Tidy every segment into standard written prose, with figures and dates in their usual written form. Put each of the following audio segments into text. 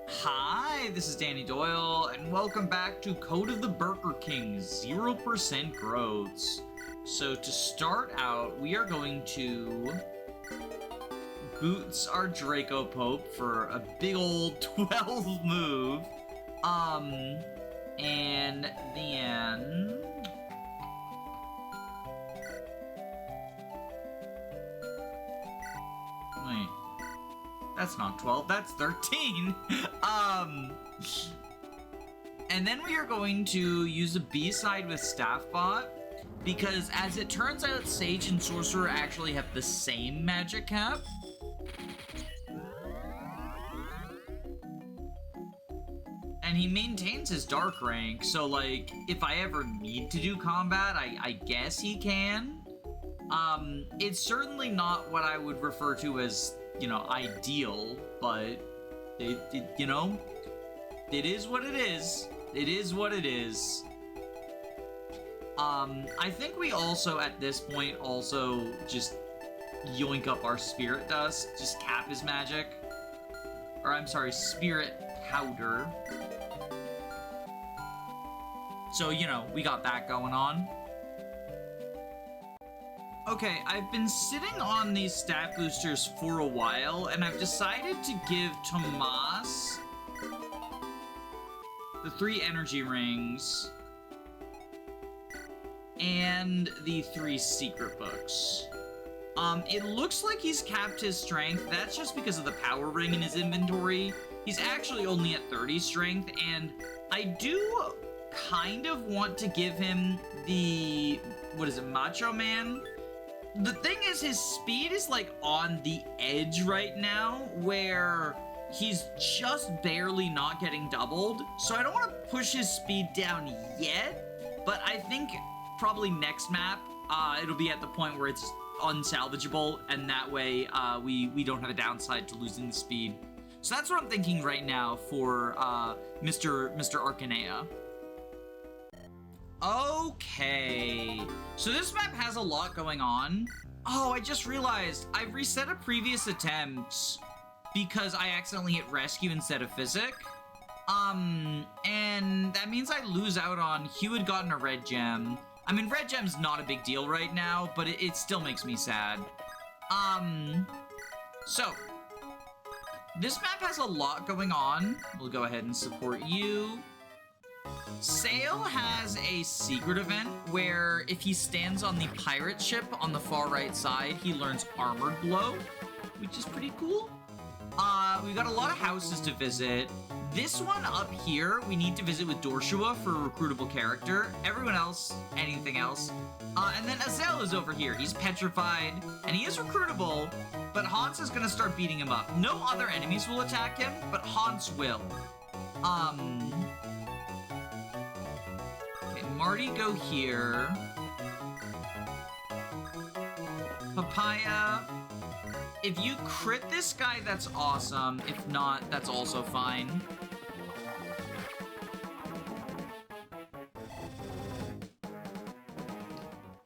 Hi, this is Danny Doyle, and welcome back to Code of the Burger King 0% growths. So to start out, we are going to boots our Draco Pope for a big old 12 move. And then... Wait. That's not 12, that's 13. And then we are going to use a B-side with Staffbot, because as it turns out, Sage and Sorcerer actually have the same magic cap. And he maintains his dark rank, so like, if I ever need to do combat, I guess he can. It's certainly not what I would refer to as, you know, ideal, but you know, it is what it is. It is what it is. I think we also, at this point, also just yoink up our Spirit Dust, just cap his magic. Or, I'm sorry, Spirit Powder. So, you know, we got that going on. Okay, I've been sitting on these stat boosters for a while, and I've decided to give Tomas the 3 energy rings and the 3 secret books. It looks like he's capped his strength. That's just because of the power ring in his inventory. He's actually only at 30 strength, and I do kind of want to give him the, what is it, Macho Man? The thing is, his speed is like on the edge right now, where he's just barely not getting doubled. So I don't want to push his speed down yet, but I think probably next map, it'll be at the point where it's unsalvageable, and that way we don't have a downside to losing the speed. So that's what I'm thinking right now for Mr. Arcanea. Okay, so this map has a lot going on. Oh, I just realized I reset a previous attempt because I accidentally hit rescue instead of physic. And that means I lose out on Hugh had gotten a red gem. I mean, red gem's not a big deal right now, but it still makes me sad. So this map has a lot going on. We'll go ahead and support you. Sail has a secret event where if he stands on the pirate ship on the far right side, he learns Armored Blow, which is pretty cool. We've got a lot of houses to visit. This one up here, we need to visit with Dorshua for a recruitable character. Everyone else, anything else. And then Azel is over here. He's petrified, and he is recruitable, but Hans is gonna start beating him up. No other enemies will attack him, but Hans will. Marty, go here. Papaya. If you crit this guy, that's awesome. If not, that's also fine.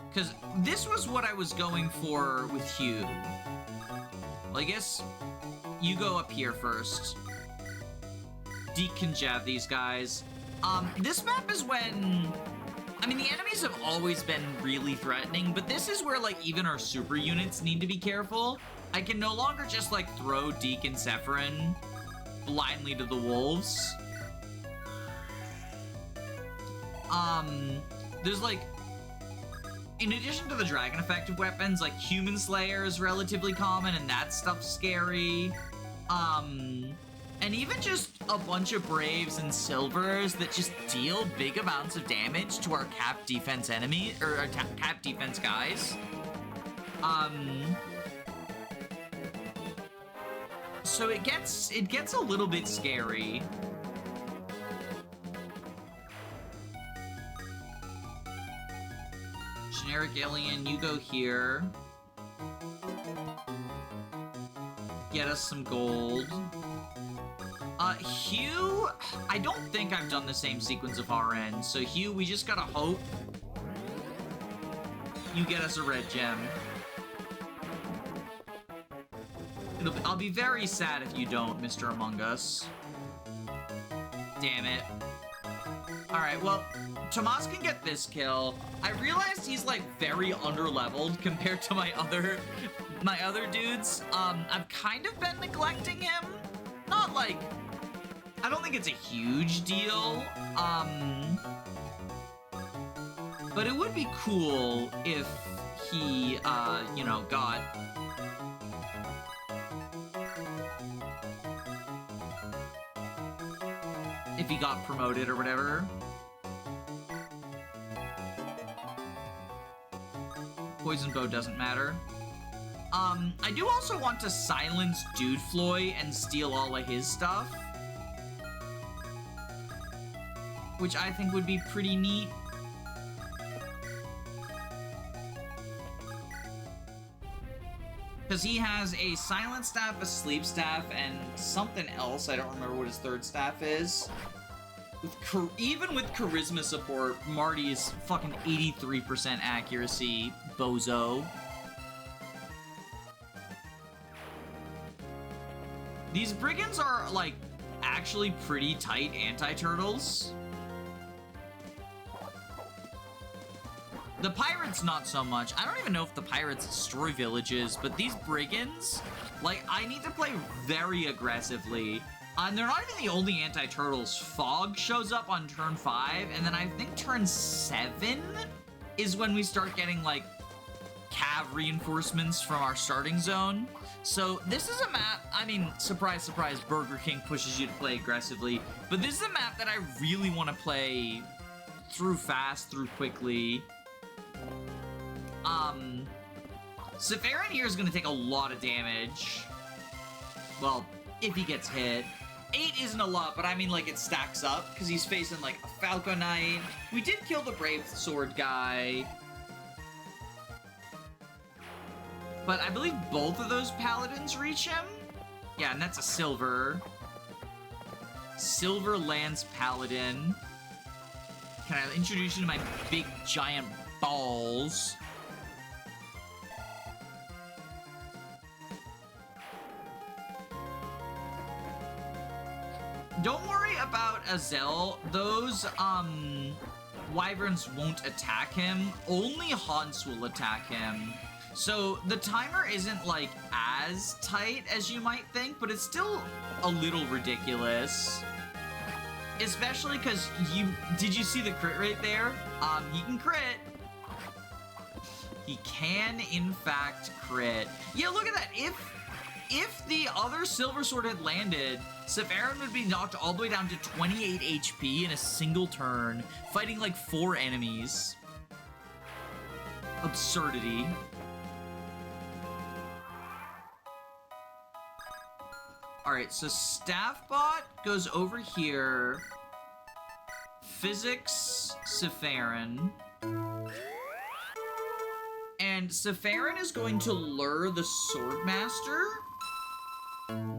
Because this was what I was going for with Hugh. Well, I guess you go up here first. Deke can jab these guys. This map is when... I mean, the enemies have always been really threatening, but this is where, like, even our super units need to be careful. I can no longer just, like, throw Deke and Sephirin blindly to the wolves. There's, like... In addition to the dragon effective weapons, like, Human Slayer is relatively common, and that stuff's scary. And even just a bunch of Braves and Silvers that just deal big amounts of damage to our cap defense enemy, or our cap defense guys. So it gets a little bit scary. Generic alien, you go here. Get us some gold. Hugh, I don't think I've done the same sequence of RN, so Hugh, we just gotta hope you get us a red gem. I'll be very sad if you don't, Mr. Among Us. Damn it. Alright, well, Tomas can get this kill. I realized he's, like, very underleveled compared to my other dudes. I've kind of been neglecting him. Not, like... I don't think it's a huge deal. But it would be cool if he, you know, got... if he got promoted or whatever. Poison Bow doesn't matter. I do also want to silence Dude Floyd and steal all of his stuff. Which I think would be pretty neat. Because he has a silent staff, a sleep staff, and something else. I don't remember what his third staff is. Even with charisma support, Marty is fucking 83% accuracy, bozo. These brigands are, like, actually pretty tight anti-turtles. The pirates, not so much. I don't even know if the pirates destroy villages, but these brigands, like, I need to play very aggressively. They're not even the only anti-turtles. Fog shows up on turn 5, and then I think turn 7 is when we start getting, like, cav reinforcements from our starting zone. So this is a map, I mean, surprise, surprise, Burger King pushes you to play aggressively, but this is a map that I really want to play through fast, through quickly. Sephiroth here is going to take a lot of damage. Well, if he gets hit. 8 isn't a lot, but I mean, like, it stacks up, because he's facing, like, a Falco Knight. We did kill the Brave Sword guy. But I believe both of those Paladins reach him. Yeah, and that's a Silver. Silver Lance Paladin. Can I introduce you to my big, giant balls? Don't worry about Azel. Those, wyverns won't attack him. Only Haunts will attack him. So the timer isn't, like, as tight as you might think, but it's still a little ridiculous. Especially because did you see the crit rate there? He can crit. He can, in fact, crit. Yeah, look at that. If the other Silver Sword had landed, Sephiroth would be knocked all the way down to 28 HP in a single turn, fighting like 4 enemies. Absurdity. Alright, so Staffbot goes over here. Physics, Sephiroth. And Sephiroth is going to lure the Swordmaster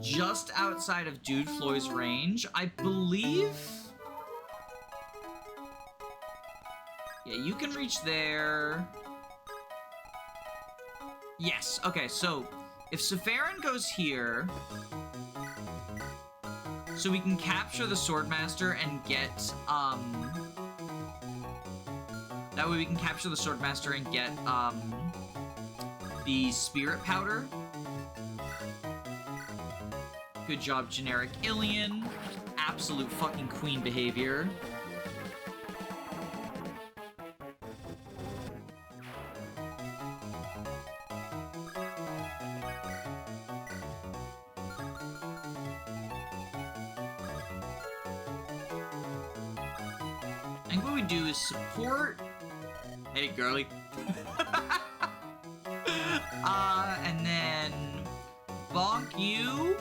just outside of Dude Floyd's range. I believe... yeah, you can reach there. Yes, okay, so if Sephiroth goes here... so we can capture the Swordmaster and get, that way we can capture the Swordmaster and get, the Spirit Powder. Good job, generic Ilian. Absolute fucking queen behavior. I think what we do is support... hey, girly. And then... bonk you.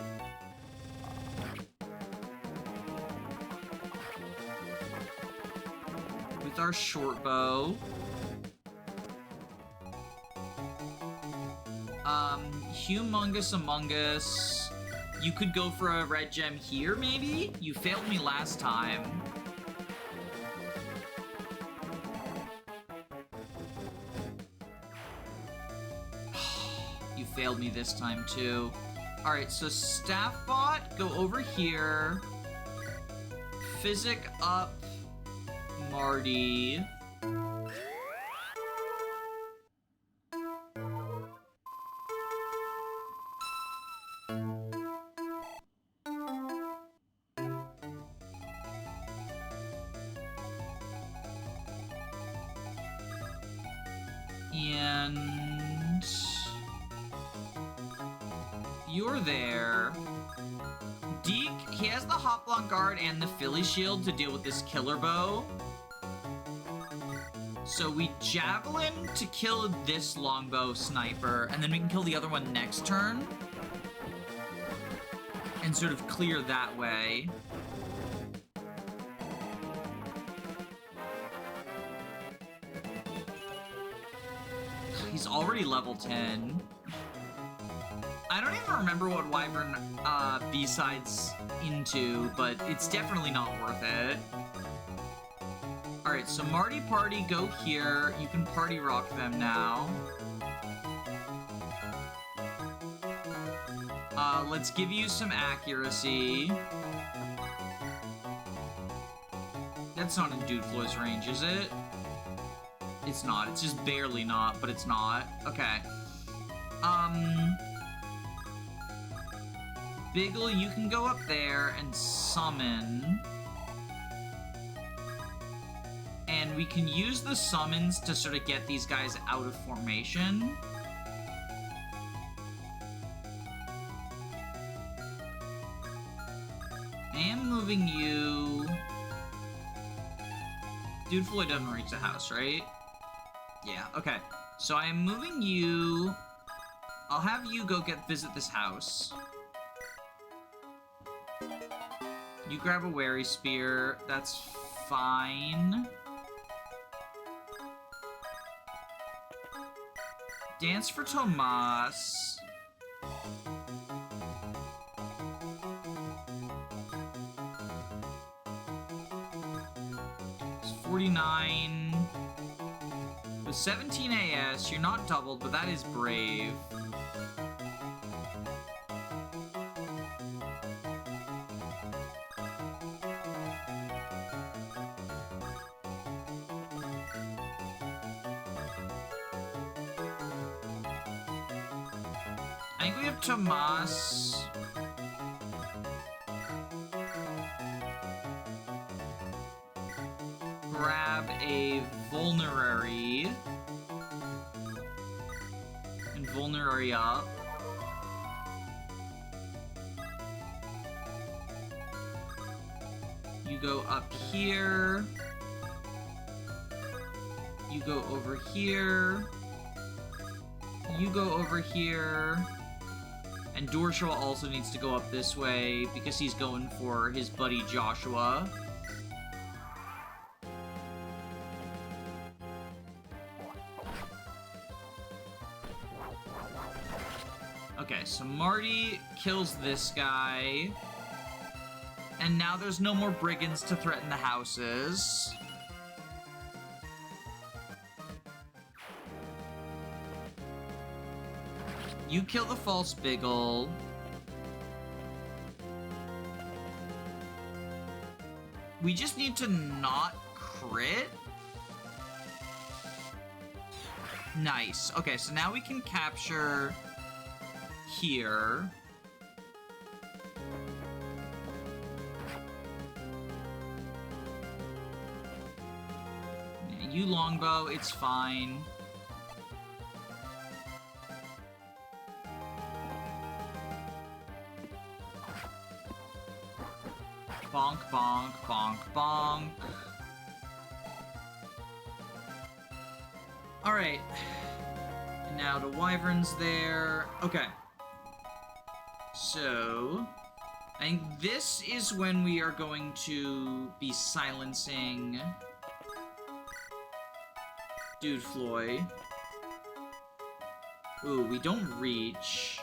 With our short bow. Humongous Among Us. You could go for a red gem here, maybe? You failed me last time. You failed me this time, too. Alright, so Staffbot, go over here. Physic up Marty. And you're there. Deke, he has the Hoplon Guard and the Philly Shield to deal with this Killer Bow. So we Javelin to kill this Longbow Sniper, and then we can kill the other one next turn. And sort of clear that way. He's already level 10. I don't even remember what Wyvern B-side's into, but it's definitely not worth it. Alright, so Marty Party, go here. You can Party Rock them now. Let's give you some accuracy. That's not in Dude Floyd's range, is it? It's not. It's just barely not, but it's not. Okay. Biggle, you can go up there and summon. And we can use the summons to sort of get these guys out of formation. I am moving you... Dude Floyd doesn't reach the house, right? Yeah, okay. So I am moving you... I'll have you go visit this house. You grab a Wary Spear. That's fine. Dance for Tomas. It's 49. With 17 AS, you're not doubled, but that is brave. I think we have Tomas. Grab a Vulnerary. And Vulnerary up. You go up here. You go over here. You go over here. And Dorshua also needs to go up this way because he's going for his buddy Joshua. Okay, so Marty kills this guy. And now there's no more brigands to threaten the houses. You kill the false Biggle. We just need to not crit. Nice. Okay, so now we can capture here. Yeah, you longbow, it's fine. Bonk, bonk, bonk, bonk. Alright. Now the Wyvern's there. Okay. So... I think this is when we are going to be silencing... Dude Floyd. Ooh, we don't reach.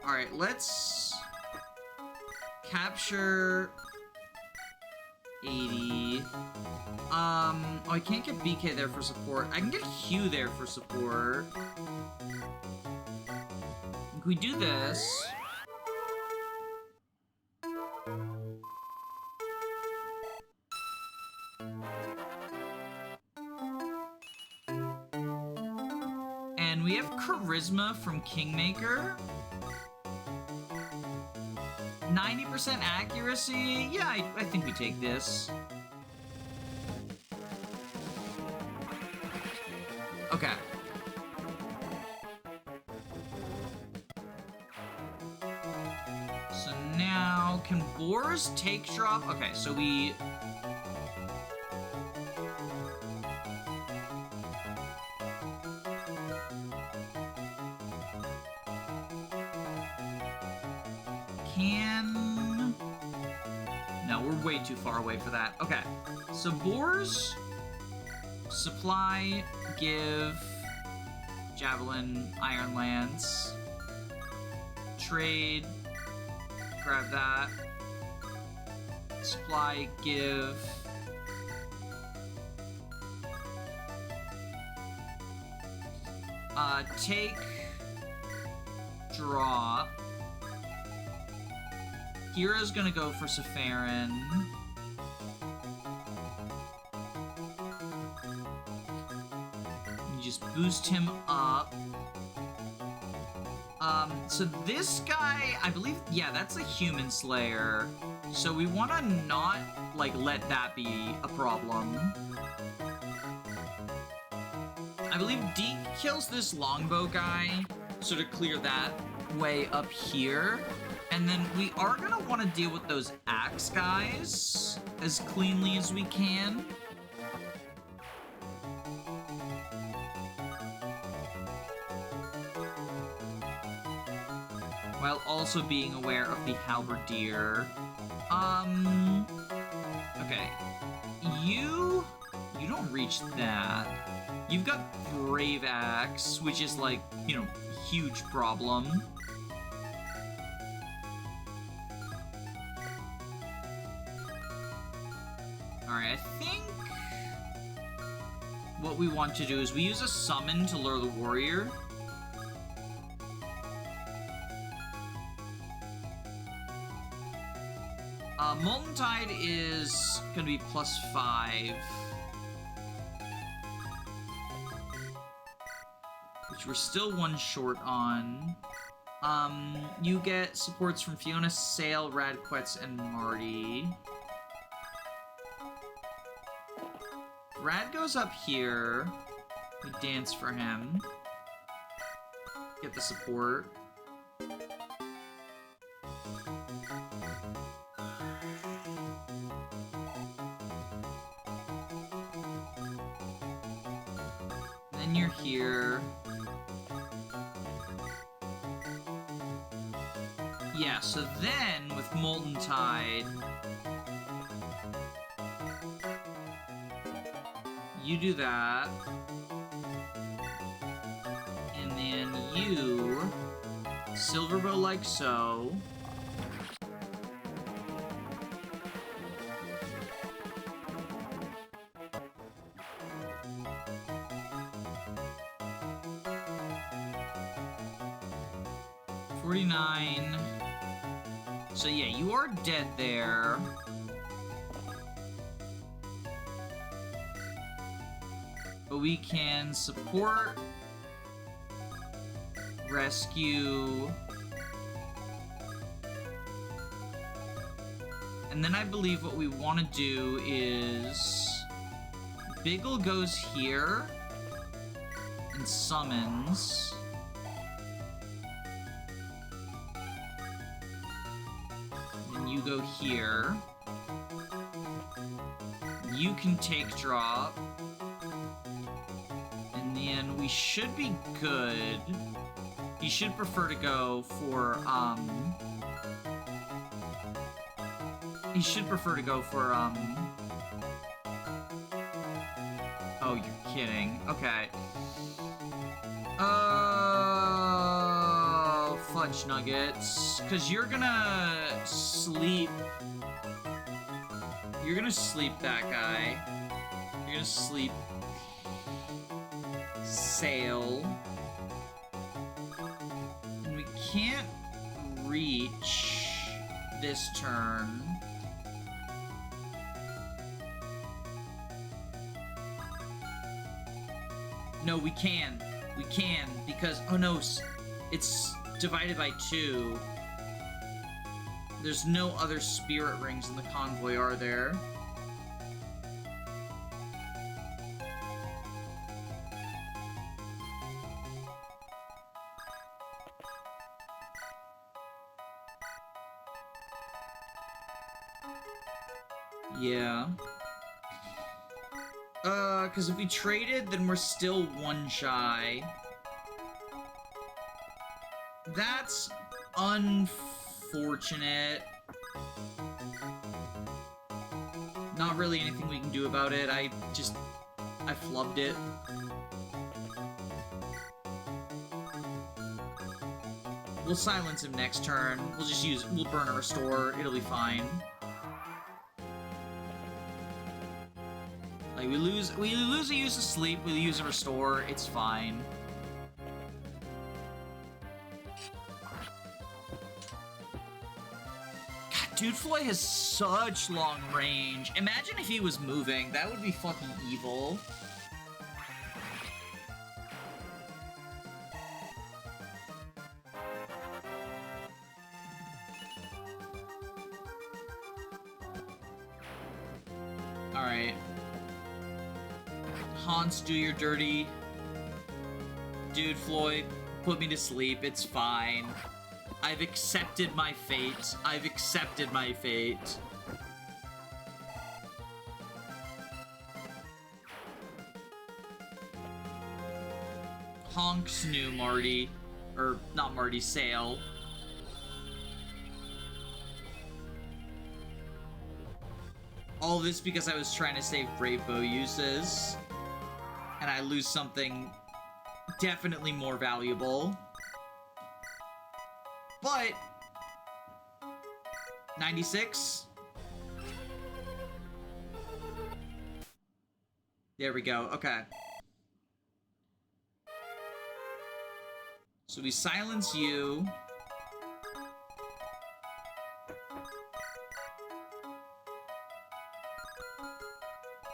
Alright, let's... capture... 80. Oh, I can't get BK there for support. I can get Hugh there for support. Can we do this? And we have Charisma from Kingmaker. 90% accuracy. Yeah, I think we take this. Okay. So now, can boars take drop? Okay, so we... Can... No, we're way too far away for that. Okay, so boars, supply, give, javelin, iron lance, trade, grab that, supply, give, take, draw. Hero's gonna go for Sepharin. You just boost him up. So this guy, I believe, yeah, that's a human slayer. So we want to not, like, let that be a problem. I believe Deke kills this longbow guy, so to clear that way up here. And then we are going to want to deal with those axe guys as cleanly as we can. While also being aware of the halberdier. Okay. You don't reach that. You've got Brave Axe, which is like, you know, huge problem. Alright, I think what we want to do is we use a summon to lure the warrior. Molten Tide is gonna be +5. Which we're still one short on. You get supports from Fiona, Sail, Radquetz, and Marty. Rad goes up here. We dance for him. Get the support. Then you're here. Yeah, so then with Molten Tide, you do that, and then you Silverbow like so. $49. So yeah, you are dead there. But we can support, rescue, and then I believe what we want to do is Biggle goes here and summons. And you go here. You can take drop. And we should be good. He should prefer to go for, He should prefer to go for, Oh, you're kidding. Okay. Oh, fudge nuggets. Because you're gonna sleep. You're gonna sleep that guy. You're gonna sleep Sail. And we can't reach this turn. No, we can. We can, because... Oh, no. It's divided by 2. There's no other spirit rings in the convoy, are there? Yeah. Because if we traded, then we're still 1 shy. That's unfortunate. Not really anything we can do about it. I flubbed it. We'll silence him next turn. We'll burn a restore. It'll be fine. Like, we lose a use of sleep, we use a restore, it's fine. God, Dude Floyd has such long range. Imagine if he was moving, that would be fucking evil. Alright. Hans, do your dirty. Dude, Floyd, put me to sleep. It's fine. I've accepted my fate. I've accepted my fate. Honks knew Marty. Or, not Marty, Sale. All this because I was trying to save Brave Bow uses. And I lose something definitely more valuable. But 96. There we go. Okay. So we silence you.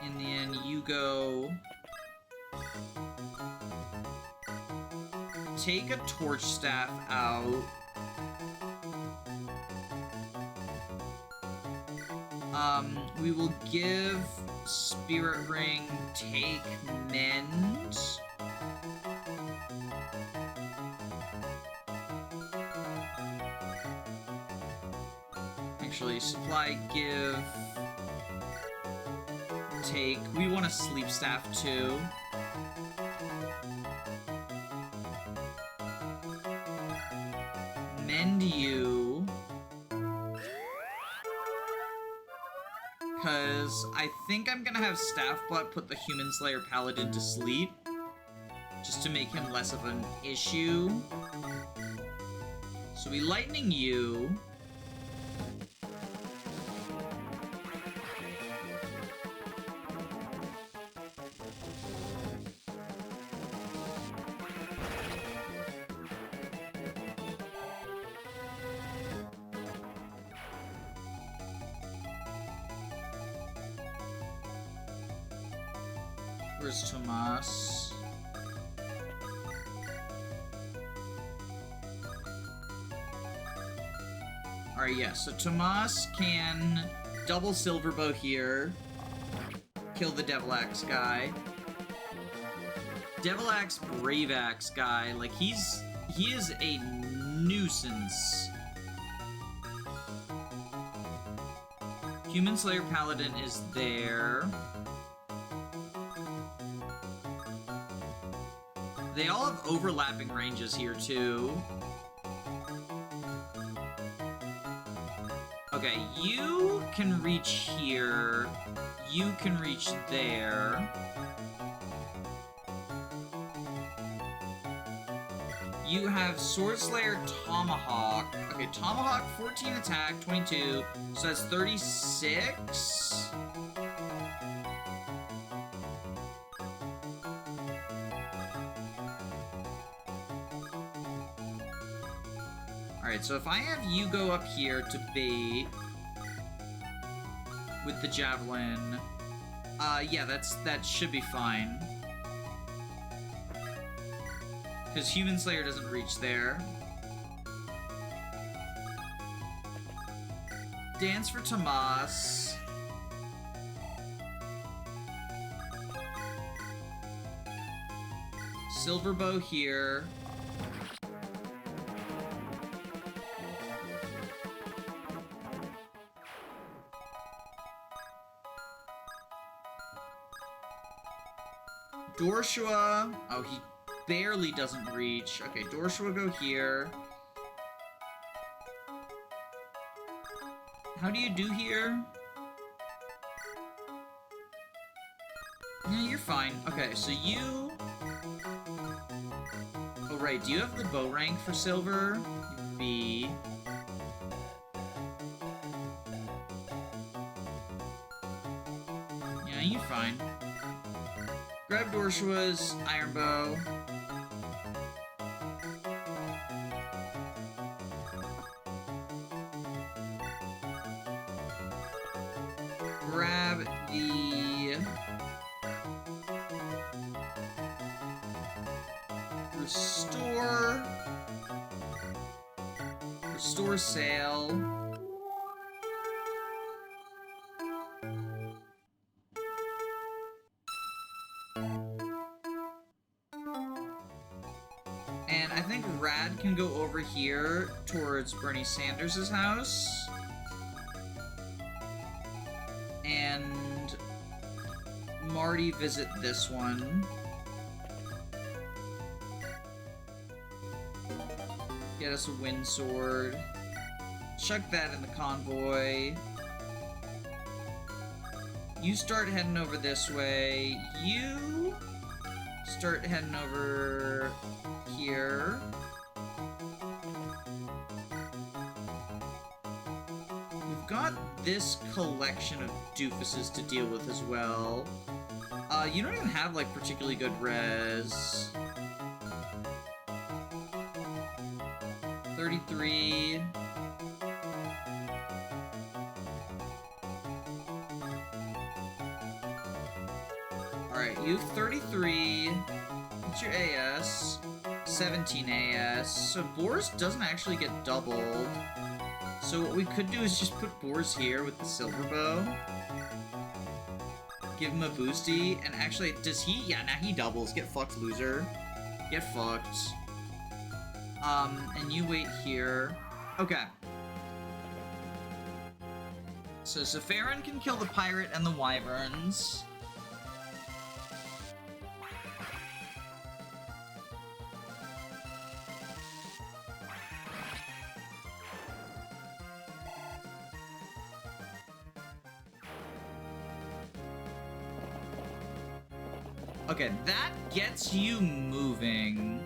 And then you go... Take a torch staff out. We will give Spirit Ring take Mend. Actually, supply give take. We want a sleep staff too. Mend you. Because I think I'm gonna have Staff Butt put the Human Slayer Paladin to sleep. Just to make him less of an issue. So we lightning you. Where's Tomas? Alright, yeah, so Tomas can double Silver Bow here. Kill the Devil Axe guy. Devil Axe, Brave Axe guy, like, he is a nuisance. Human Slayer Paladin is there. They all have overlapping ranges here, too. Okay, you can reach here. You can reach there. You have Sword Slayer Tomahawk. Okay, Tomahawk, 14 attack, 22. So that's 36. Alright, so if I have you go up here to bait with the javelin, yeah, that should be fine. Because Human Slayer doesn't reach there. Dance for Tomas. Silver Bow here. Dorshua. Oh, he barely doesn't reach. Okay, Dorshua go here. How do you do here? Yeah, you're fine. Okay, so you... Oh, right. Do you have the bow rank for silver? B. Yeah, you're fine. Grab Dorshua's iron bow. Grab the... Restore sail. And I think Rad can go over here towards Bernie Sanders' house. And Marty visit this one. Get us a wind sword. Chuck that in the convoy. You start heading over this way. You start heading over here. We've got this collection of doofuses to deal with as well. You don't even have, like, particularly good res. 33. Alright, you have 33. What's your AS? 17 AS. So Boris doesn't actually get doubled. So what we could do is just put Boris here with the silver bow. Give him a boosty. And actually, does he? Yeah, now he doubles. Get fucked, loser. Get fucked. And you wait here. Okay. So Sepharon can kill the pirate and the wyverns. Okay, that gets you moving.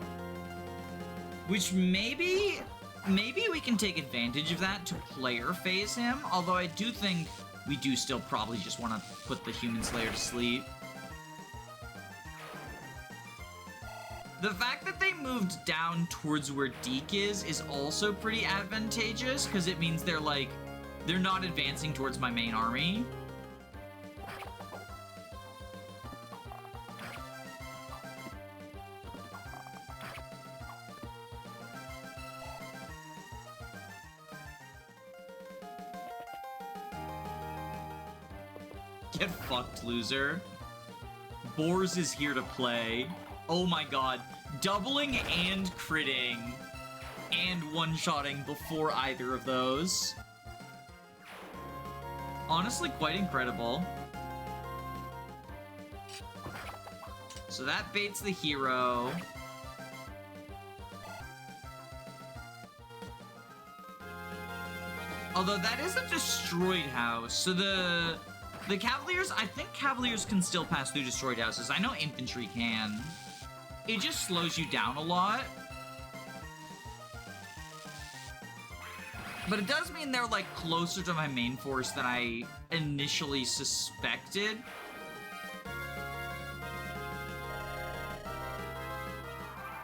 Which maybe we can take advantage of that to player phase him, although I do think we do still probably just want to put the Human Slayer to sleep. The fact that they moved down towards where Deke is also pretty advantageous, because it means they're not advancing towards my main army. Get fucked, loser. Boars is here to play. Oh my god. Doubling and critting. And one-shotting before either of those. Honestly, quite incredible. So that baits the hero. Although that is a destroyed house, so the Cavaliers, I think Cavaliers can still pass through destroyed houses. I know infantry can. It just slows you down a lot. But it does mean they're, like, closer to my main force than I initially suspected.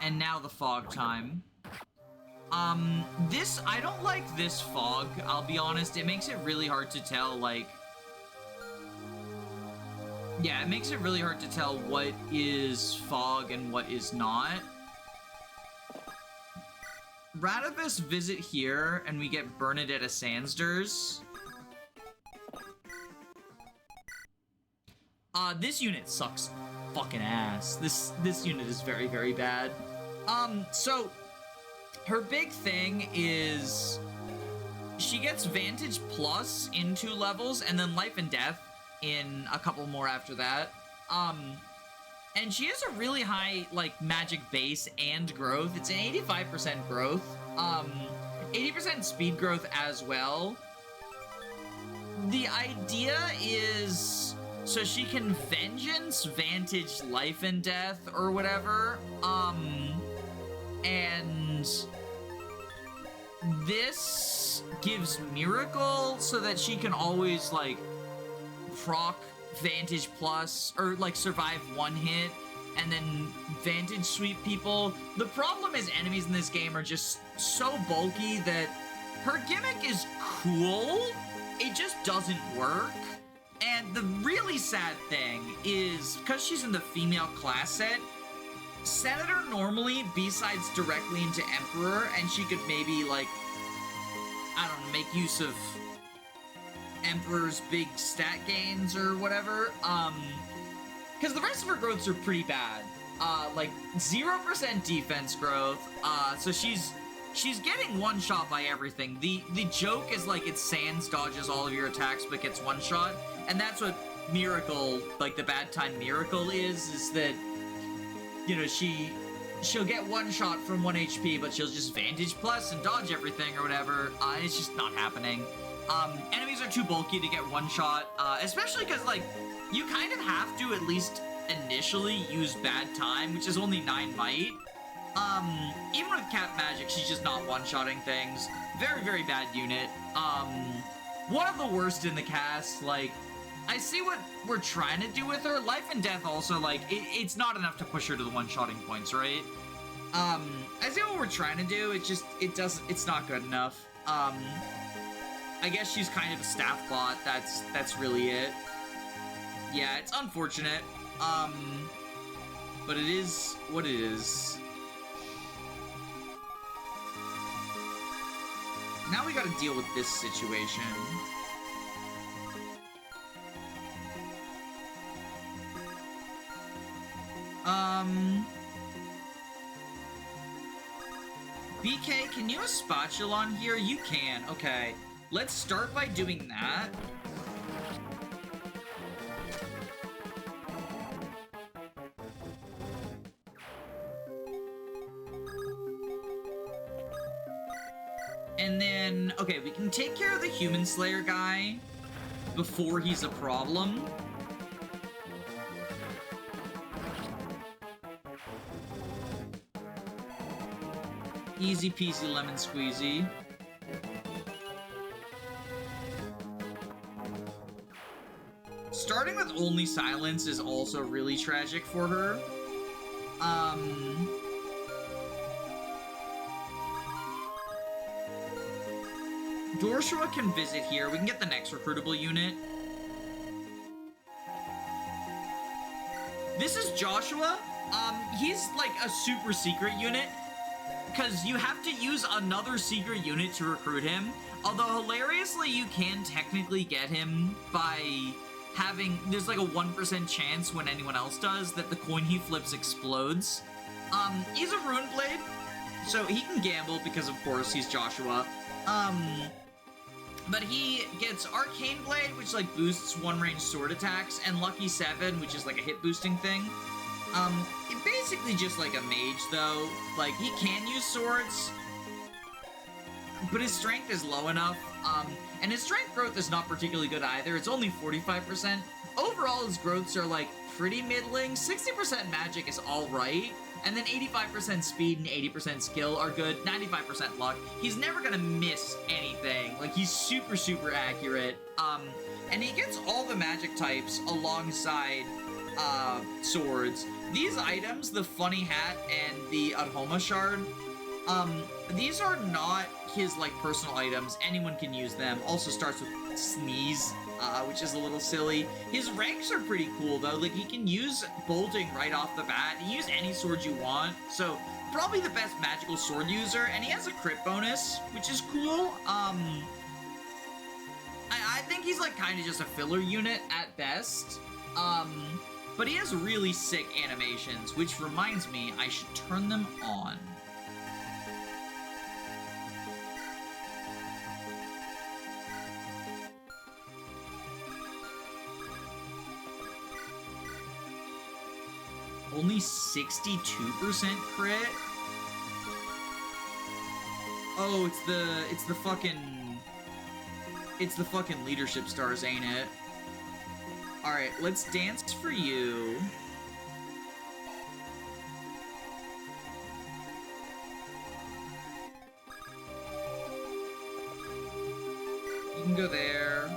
And now the fog time. I don't like this fog, I'll be honest. It makes it really hard to tell, like... Yeah, it makes it really hard to tell what is fog and what is not. Radivus visit here, and we get Bernadetta Sandsters. This unit sucks fucking ass. This unit is very, very bad. So her big thing is she gets Vantage Plus in 2 levels, and then Life and Death in a couple more after that. And she has a really high, like, magic base and growth. It's an 85% growth. 80% speed growth as well. The idea is, so she can Vengeance, Vantage, Life and Death, or whatever. And this gives Miracle so that she can always, like, proc Vantage Plus, or like survive 1 hit, and then Vantage sweep people. The problem is enemies in this game are just so bulky that her gimmick is cool, it just doesn't work. And the really sad thing is, because she's in the female class set her normally B-sides directly into Emperor, and she could maybe, like, I don't know, make use of Emperor's big stat gains or whatever, because the rest of her growths are pretty bad. Like 0% defense growth, so she's getting one-shot by everything. The joke is, like, it Sans dodges all of your attacks but gets one-shot, and that's what Miracle, like the bad time Miracle is that, you know, she'll get one-shot from 1 HP, but she'll just Vantage Plus and dodge everything or whatever. It's just not happening. Enemies are too bulky to get one-shot, especially because, like, you kind of have to at least initially use Bad Time, which is only 9 might. Even with Cap Magic, she's just not one-shotting things. Very, very bad unit. One of the worst in the cast. Like, I see what we're trying to do with her. Life and Death also, like, it's not enough to push her to the one-shotting points, right? I see what we're trying to do, it's not good enough. I guess she's kind of a staff bot, that's really it. Yeah, it's unfortunate, but it is what it is. Now we gotta deal with this situation. BK, can you spatula on here? You can, okay. Let's start by doing that. And then, okay, we can take care of the Human Slayer guy before he's a problem. Easy peasy lemon squeezy. Starting with only silence is also really tragic for her. Dorshua can visit here. We can get the next recruitable unit. This is Joshua. He's like a super secret unit, because you have to use another secret unit to recruit him. Although, hilariously, you can technically get him by having... There's like a 1% chance when anyone else does that the coin he flips explodes. He's a Rune Blade, so he can gamble because, of course, he's Joshua. But he gets Arcane Blade, which, like, boosts one-range sword attacks, and Lucky 7, which is, like, a hit-boosting thing. Basically just like a mage, though. Like, he can use swords, but his strength is low enough, and his strength growth is not particularly good either. It's only 45%. Overall, his growths are, like, pretty middling. 60% magic is alright, and then 85% speed and 80% skill are good. 95% luck. He's never gonna miss anything. Like, he's super, super accurate. And he gets all the magic types alongside swords. These items, the Funny Hat and the Adhoma Shard, these are not his, like, personal items. Anyone can use them. Also starts with Sneeze. which is a little silly. His ranks are pretty cool, though. Like, he can use bolting right off the bat. He can use any sword you want, so probably the best magical sword user, and he has a crit bonus, which is cool. I think he's, like, kind of just a filler unit at best. But he has really sick animations, which reminds me, I should turn them on. Only 62% crit? Oh, it's the fucking leadership stars, ain't it? Alright, let's dance for you. You can go there.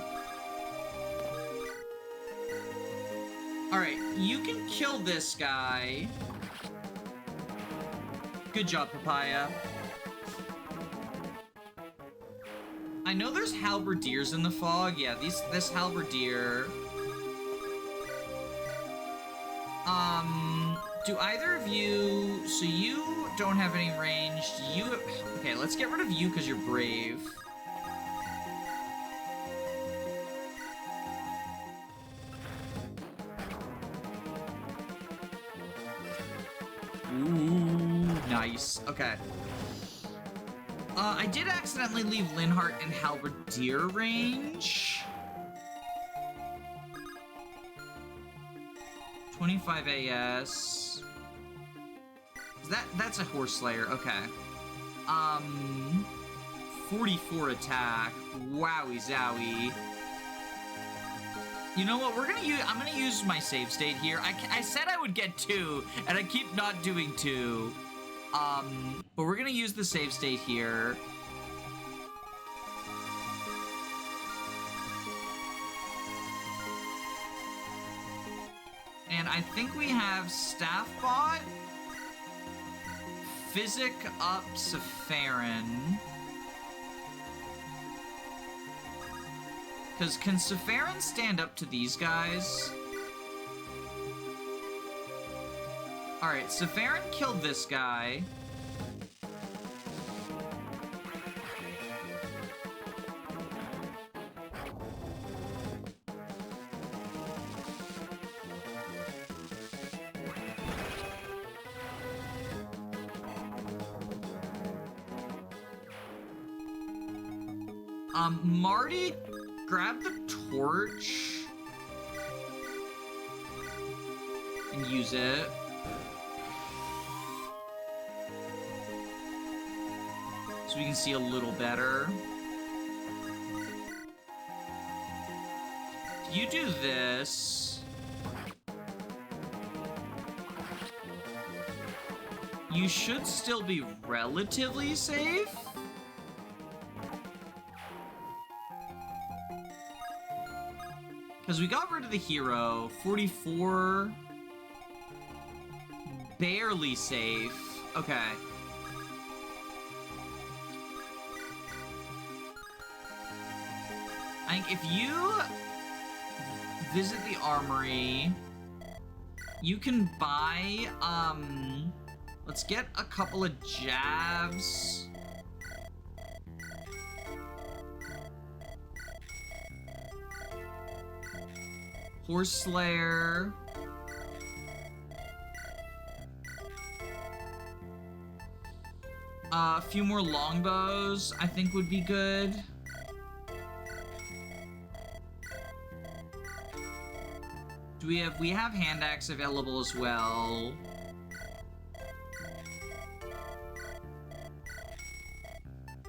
Alright, you can kill this guy. Good job, Papaya. I know there's halberdiers in the fog. Yeah, this halberdier. Do either of you... So you don't have any ranged. You... Okay, let's get rid of you because you're brave. Ooh, nice. Okay. I did accidentally leave Linhardt in halberdier range. 25 AS. That's a horse slayer. Okay. 44 attack. Wowie zowie. You know what? I'm gonna use my save state here. I said I would get 2, and I keep not doing 2. But we're gonna use the save state here. And I think we have Staff Bot, Physic up Sepharon. Because can Sepharon stand up to these guys? Alright, Sepharon killed this guy. Marty, grab the torch and use it. So we can see a little better. If you do this, you should still be relatively safe. Because we got rid of the hero. 44. Barely safe. Okay. I think if you visit the armory, you can buy, let's get a couple of jabs. Horse Slayer. A few more longbows, I think, would be good. Do we have hand axe available as well?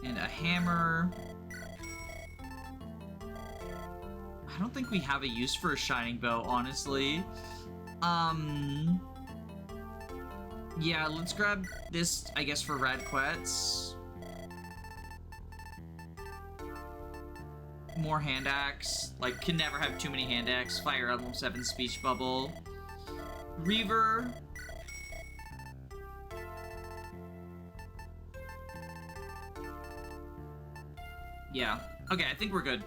And a hammer. I don't think we have a use for a shining bow, honestly. Yeah, let's grab this, I guess, for Radquets. More hand axe. Like, can never have too many hand axe. Fire Emblem 7 speech bubble. Reaver. Yeah. Okay, I think we're good.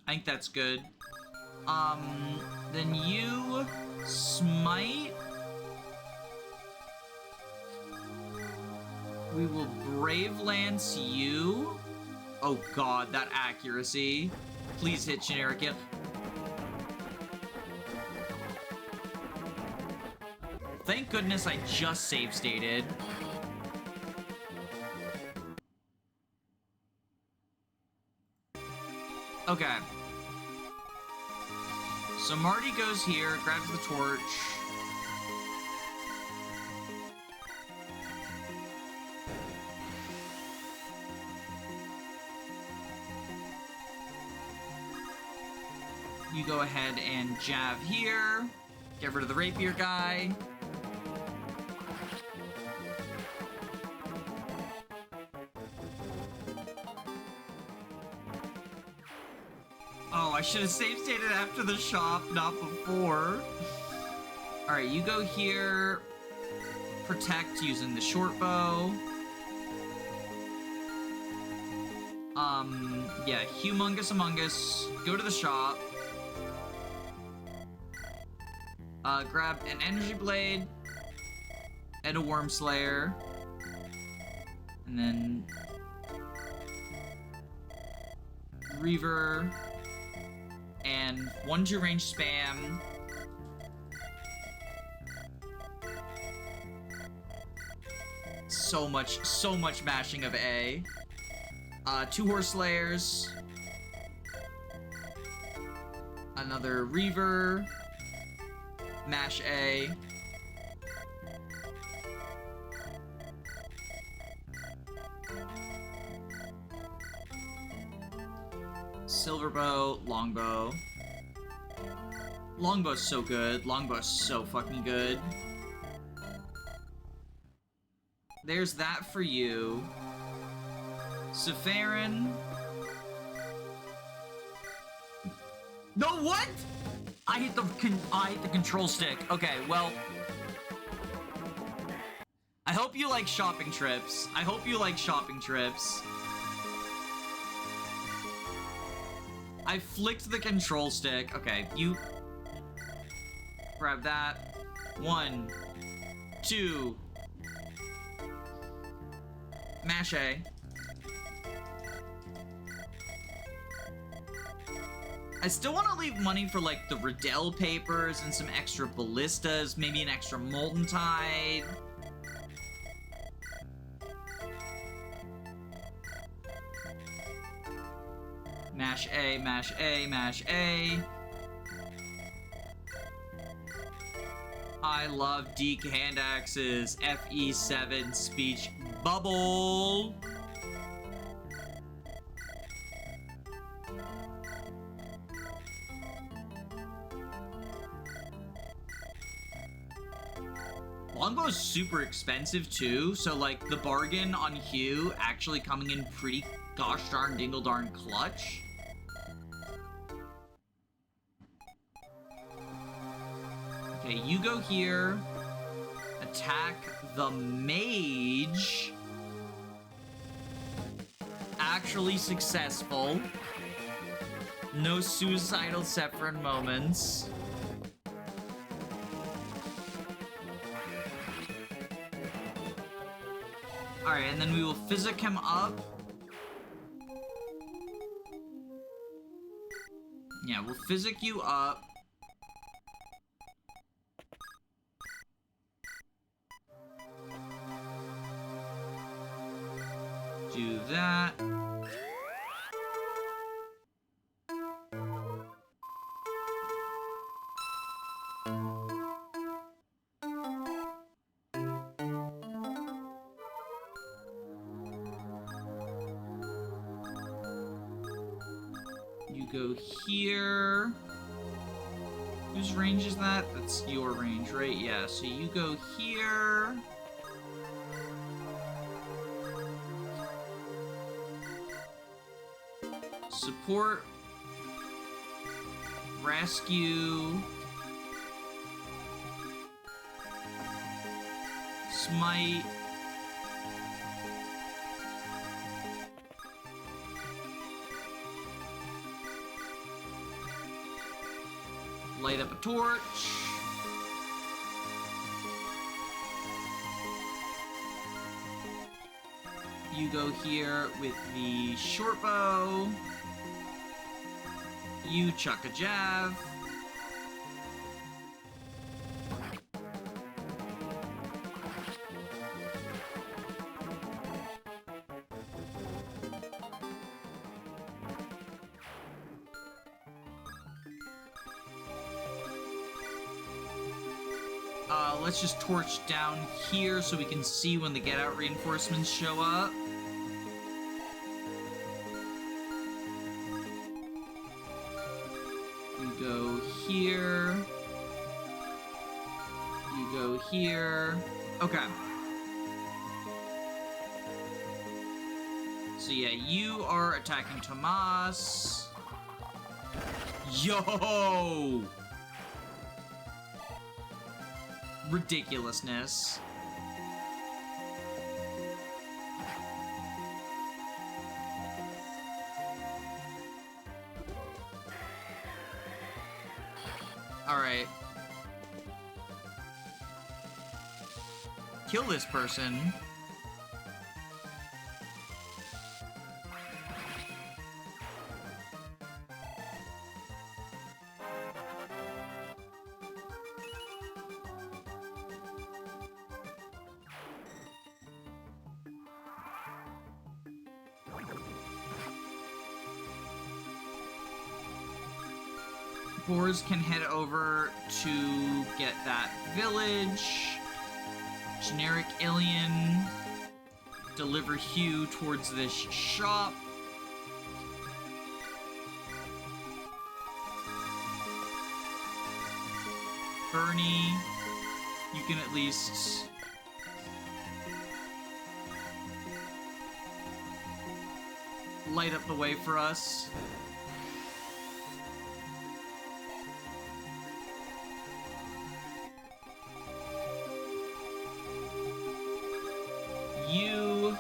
I think that's good. Then you smite. We will Brave Lance you. Oh god, that accuracy. Please hit generic heal. Thank goodness I just save stated. Okay. So Marty goes here, grabs the torch. You go ahead and jab here. Get rid of the rapier guy. Oh, I should have save stated after the shop, not before. Alright, you go here. Protect using the short bow. Yeah, Humongous Among Us. Go to the shop. Grab an energy blade. And a worm slayer. And then... Reaver. And 1-2 range spam. So much mashing of A. 2 horse slayers. Another Reaver. Mash A. Silverbow, longbow. Longbow's so good. Longbow's so fucking good. There's that for you. Sephirin. No, what? I hit the control stick. Okay, well. I hope you like shopping trips. I hope you like shopping trips. I flicked the control stick. Okay, you grab that. 1, 2. Mash A. I still want to leave money for, like, the Riddell papers and some extra ballistas, maybe an extra Molten Tide. Mash A, mash A, mash A. I love Deke hand axes. FE7 speech bubble. Longbow's super expensive too, so like the bargain on Hugh actually coming in pretty gosh darn dingle darn clutch. Okay, you go here, attack the mage. Actually successful. No suicidal Sephirin moments. Alright, and then we will physic him up. Yeah, we'll physic you up. Do that. You go here. Whose range is that? That's your range, right? Yeah, so you go here. Support. Rescue. Smite. light up a torch. You go here with the short bow. You chuck a jav. Let's just torch down here so we can see when the get out reinforcements show up. You go here. You go here. Okay. So yeah, you are attacking Tomas. Yo! Ridiculousness. Alright. Kill this person. Boars can head over to get that village. Generic alien. Deliver Hugh towards this shop. Bernie, you can at least... light up the way for us. You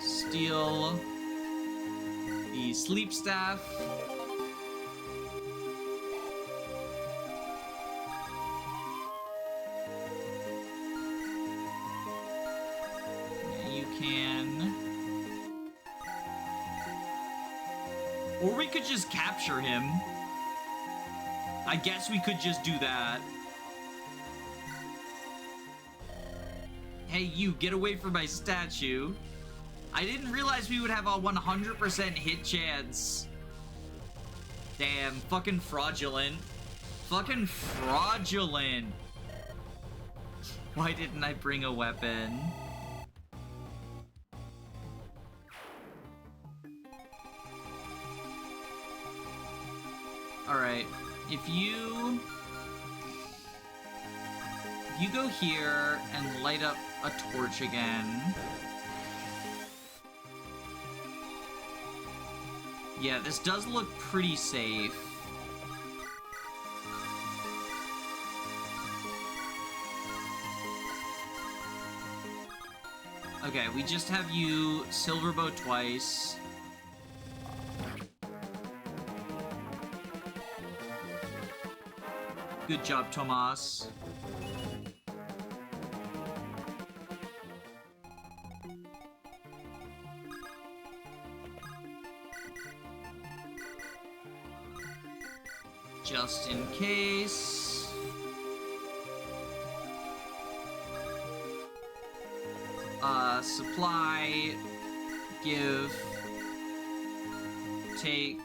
steal the sleep staff. You can, or we could just capture him. I guess we could just do that. Hey, you, get away from my statue. I didn't realize we would have a 100% hit chance. Damn, fucking fraudulent. Fucking fraudulent. Why didn't I bring a weapon? Alright, if you go here and light up a torch again. Yeah, this does look pretty safe. Okay, we just have you silver bow twice. Good job, Tomas. Just in case. Supply, give, take.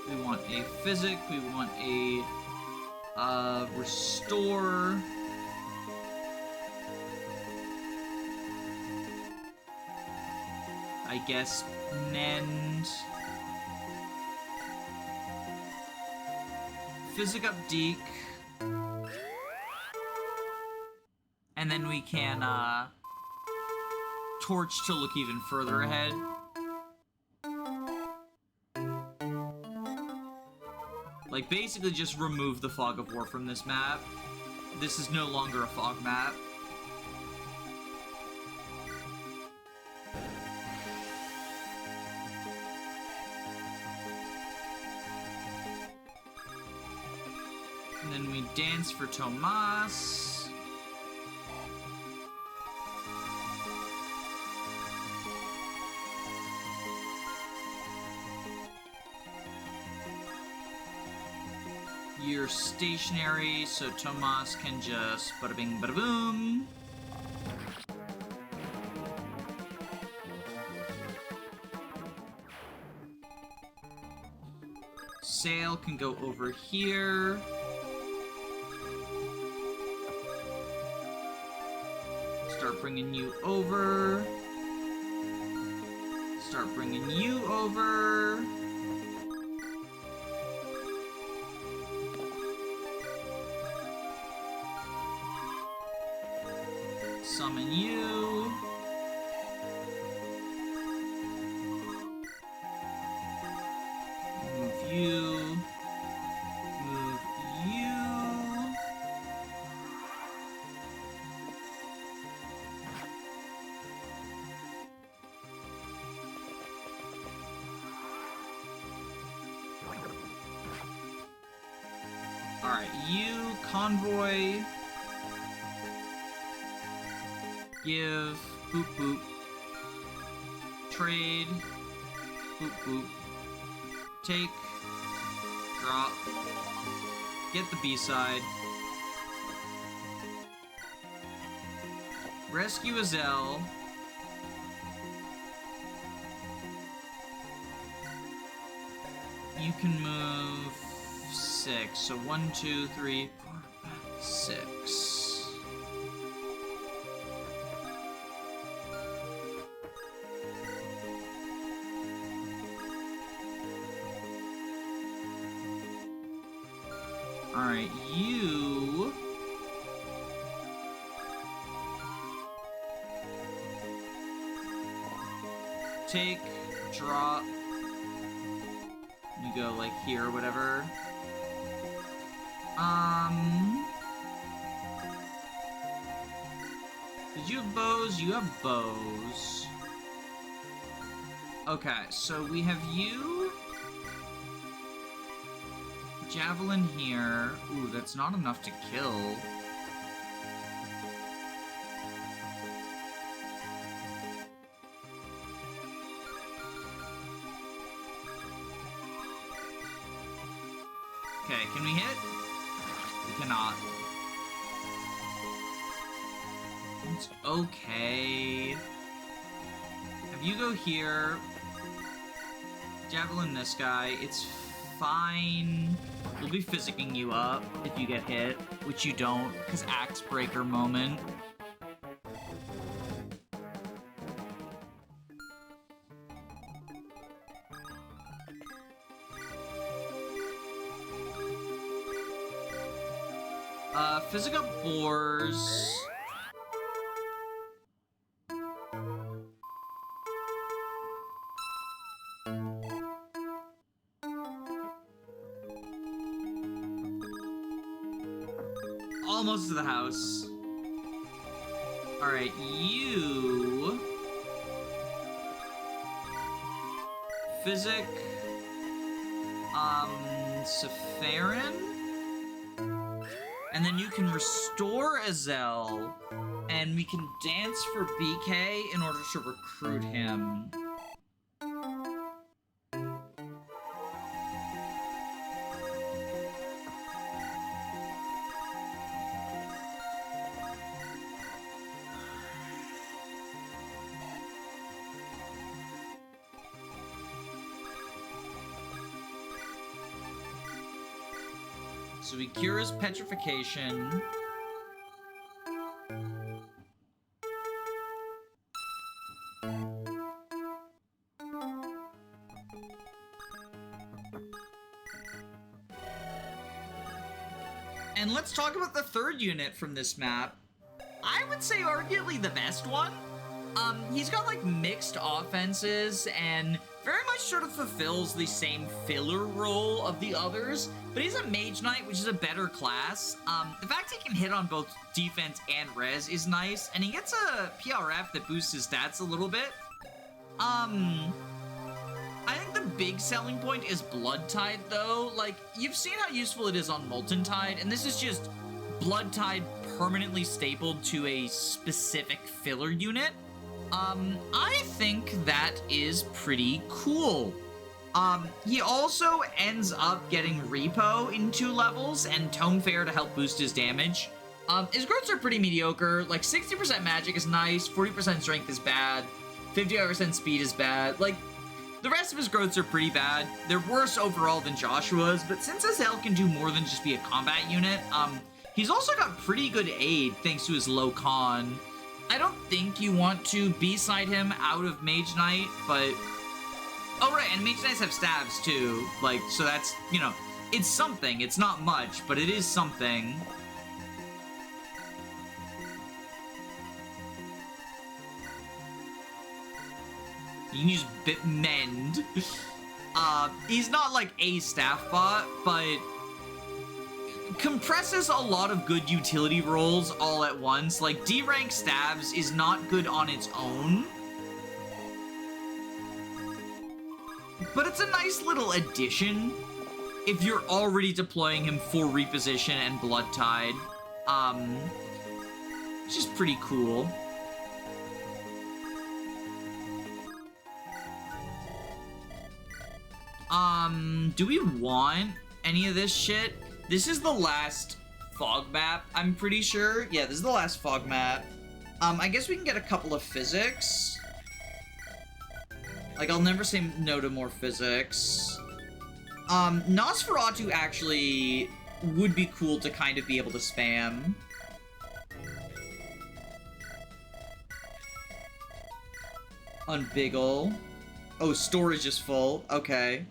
We want a physic, we want a restore. I guess mend. Physic up Deke. And then we can, torch to look even further ahead. Like, basically just remove the fog of war from this map. This is no longer a fog map. And then we dance for Tomas. You're stationary, so Tomas can just bada bing bada boom. Sail can go over here. Start bringing you over. Start bringing you over. Summon you. Move you. Move you. Alright, you, convoy. Give, boop boop. Trade, boop boop. Take, drop. Get the B-side. Rescue Azel. You can move 6. So 1, 2, 3, 4, 5, 6. Alright, you... take, drop. You go, like, here or whatever. Did you have bows? You have bows. Okay, so we have you... Javelin here. Ooh, that's not enough to kill. Okay, can we hit? We cannot. It's okay. Have you go here. Javelin this guy. It's fine. We'll be physicking you up if you get hit, which you don't, because Axe Breaker moment. Physic up boars. Almost to the house. Alright, you... Physic... Sepharin? And then you can restore Azel, and we can dance for BK in order to recruit him. So we cure his petrification. And let's talk about the third unit from this map. I would say arguably the best one. He's got like mixed offenses and very much sort of fulfills the same filler role of the others, but he's a Mage Knight, which is a better class. The fact he can hit on both defense and res is nice, and he gets a PRF that boosts his stats a little bit. I think the big selling point is Blood Tide, though. Like, you've seen how useful it is on Molten Tide, and this is just Blood Tide permanently stapled to a specific filler unit. I think that is pretty cool. He also ends up getting Repo in 2 levels and Tome Fair to help boost his damage. His growths are pretty mediocre. Like, 60% magic is nice, 40% strength is bad, 55% speed is bad. Like, the rest of his growths are pretty bad. They're worse overall than Joshua's, but since Azel can do more than just be a combat unit, he's also got pretty good aid thanks to his low con. I don't think you want to B-side him out of Mage Knight, but... Oh, right, and Mage Knights have stabs, too. Like, so that's, you know, it's something. It's not much, but it is something. You can use Mend. He's not, like, a staff bot, but... compresses a lot of good utility roles all at once. Like, D-rank stabs is not good on its own, but it's a nice little addition if you're already deploying him for Reposition and Blood Tide. Which is pretty cool. Do we want any of this shit? This is the last fog map, I'm pretty sure. Yeah, this is the last fog map. I guess we can get a couple of physics. Like, I'll never say no to more physics. Nosferatu actually would be cool to kind of be able to spam. Unbiggle. Oh, storage is full. Okay.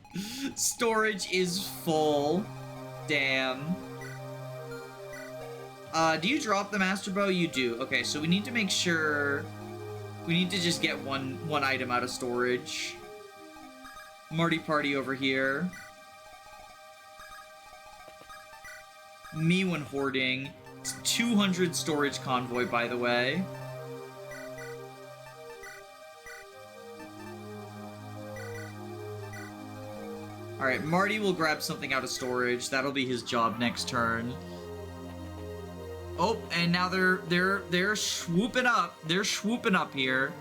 Storage is full. Damn. Do you drop the Master Bow? You do. Okay, so we need to make sure... we need to just get one item out of storage. Marty Party over here. Me when hoarding. It's 200 storage convoy, by the way. Alright, Marty will grab something out of storage. That'll be his job next turn. Oh, and now they're swooping up. They're swooping up here.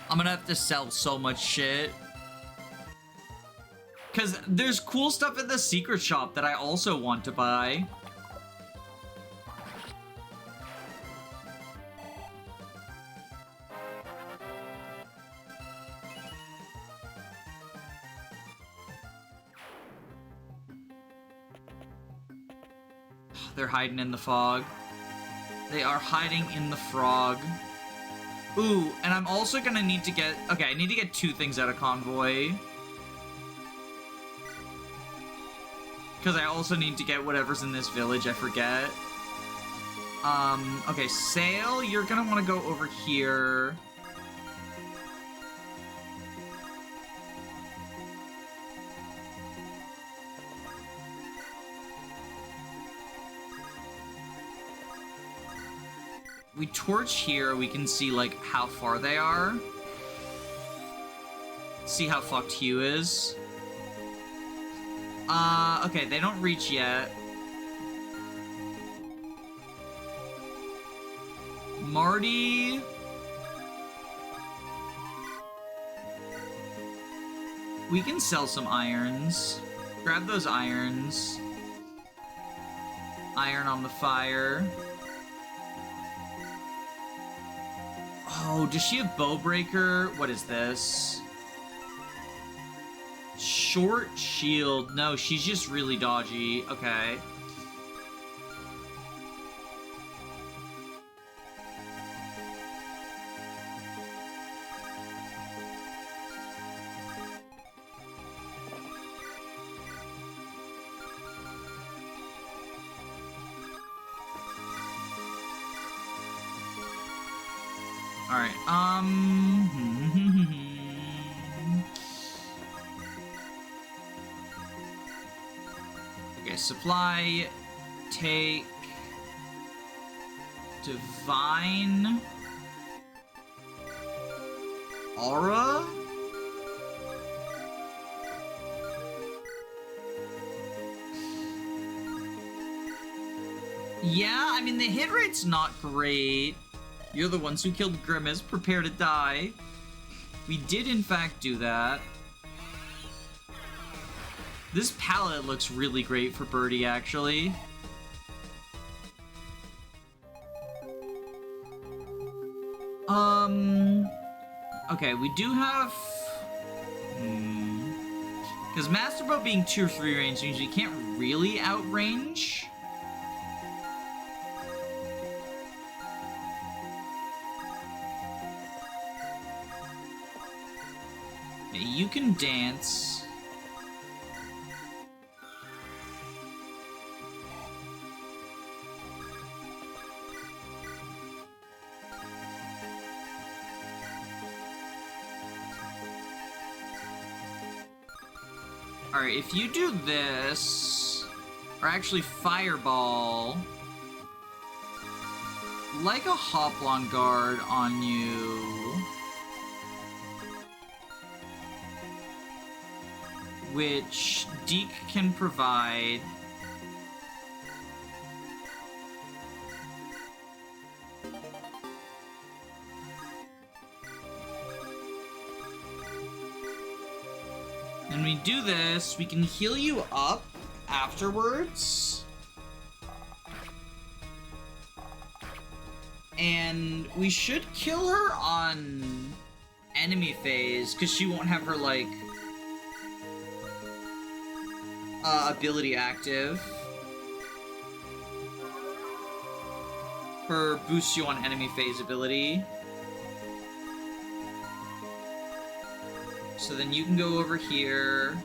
I'm gonna have to sell so much shit. Because there's cool stuff in the secret shop that I also want to buy. They're hiding in the fog. They are hiding in the frog. Ooh, and I'm also gonna need to get... okay, I need to get 2 things out of Convoy. Because I also need to get whatever's in this village, I forget. Okay, Sail, you're gonna want to go over here. We torch here, we can see, like, how far they are. See how fucked Hugh is. Okay, they don't reach yet. Marty... we can sell some irons. Grab those irons. Iron on the fire. Oh, does she have Bowbreaker? What is this? Short shield. No, she's just really dodgy. Okay. Alright, okay, supply, take... Divine Aura? Yeah, I mean, the hit rate's not great. You're the ones who killed Grimace. Prepare to die. We did, in fact, do that. This palette looks really great for Birdie, actually. Okay, we do have... Because Master Bow being 2 or 3 range means we can't really outrange. Yeah, you can dance. Alright, if you do this, or actually Fireball, like a Hoplon Guard on you, which Deke can provide. When we do this, we can heal you up afterwards. And we should kill her on enemy phase, because she won't have her, like, ability active. Her boost you on enemy phase ability. So then you can go over here.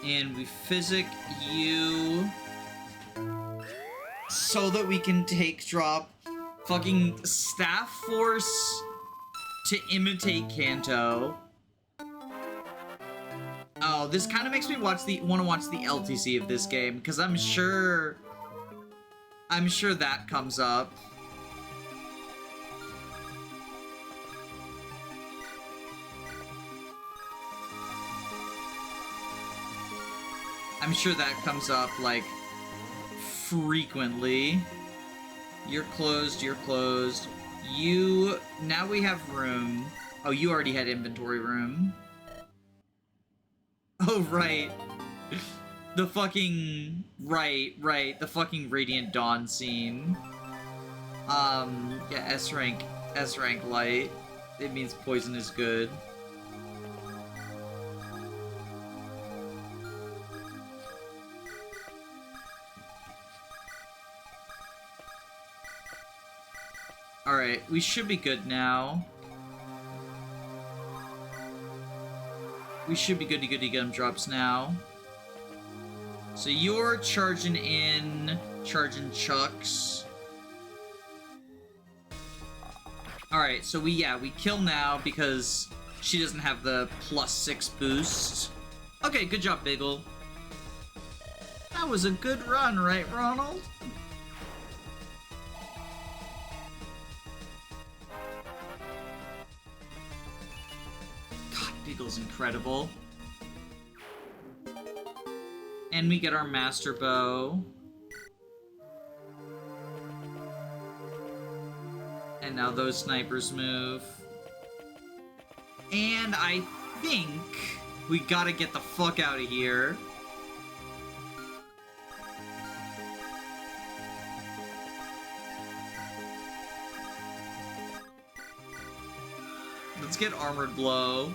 And we physic you so that we can take drop fucking Staff Force to imitate Kanto. Oh, this kind of makes me want to watch the LTC of this game, because I'm sure that comes up. I'm sure that comes up, like, frequently. You're closed, you're closed. You... Now we have room. Oh, you already had inventory room. Oh, right. The fucking... Right. The fucking Radiant Dawn scene. Yeah, S-rank light. It means poison is good. Alright, we should be good now. We should be good to get them drops now. So you're charging chucks. Alright, so we kill now because she doesn't have the +6 boost. Okay, good job, Biggle. That was a good run, right, Ronald? Beagle's incredible. And we get our Master Bow. And now those snipers move. And I think we gotta get the fuck out of here. Let's get Armored Blow.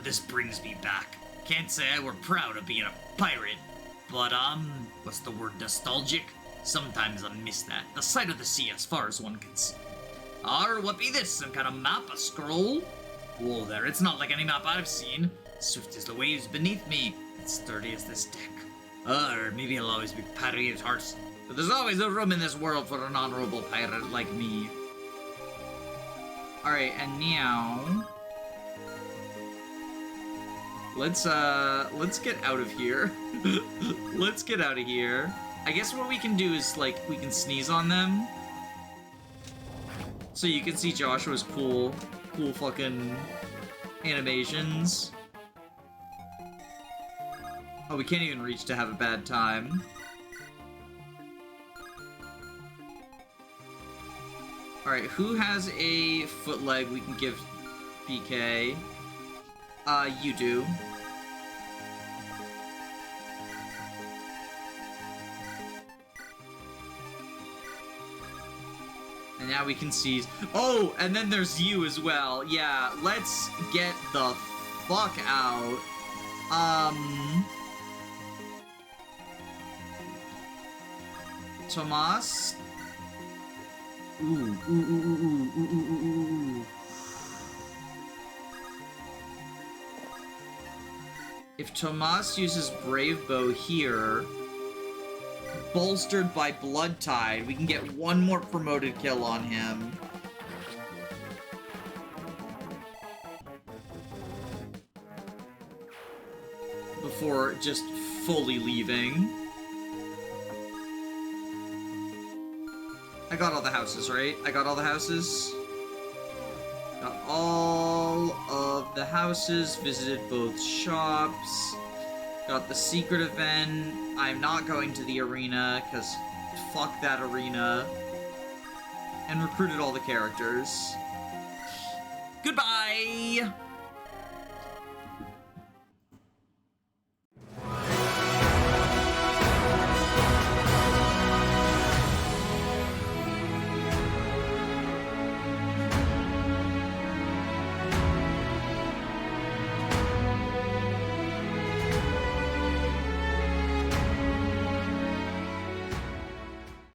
This brings me back. Can't say I were proud of being a pirate, but, what's the word, nostalgic? Sometimes I miss that. The sight of the sea as far as one can see. Or what be this? Some kind of map? A scroll? Whoa there, it's not like any map I've seen. Swift as the waves beneath me, and sturdy as this deck. Or maybe I'll always be pirate at heart. But there's always a room in this world for an honorable pirate like me. Alright, and now... Let's get out of here. Let's get out of here. I guess what we can do is, like, we can sneeze on them. So you can see Joshua's cool fucking animations. Oh, we can't even reach to have a bad time. Alright, who has a foot leg we can give PK? You do. And now we can seize. Oh, and then there's you as well. Yeah, let's get the fuck out. Tomas? Ooh. If Tomas uses Brave Bow here, bolstered by Blood Tide, we can get one more promoted kill on him. Before just fully leaving. I got all the houses, right? I got all the houses? Got all of the houses, visited both shops, got the secret event. I'm not going to the arena, because fuck that arena. And recruited all the characters. Goodbye!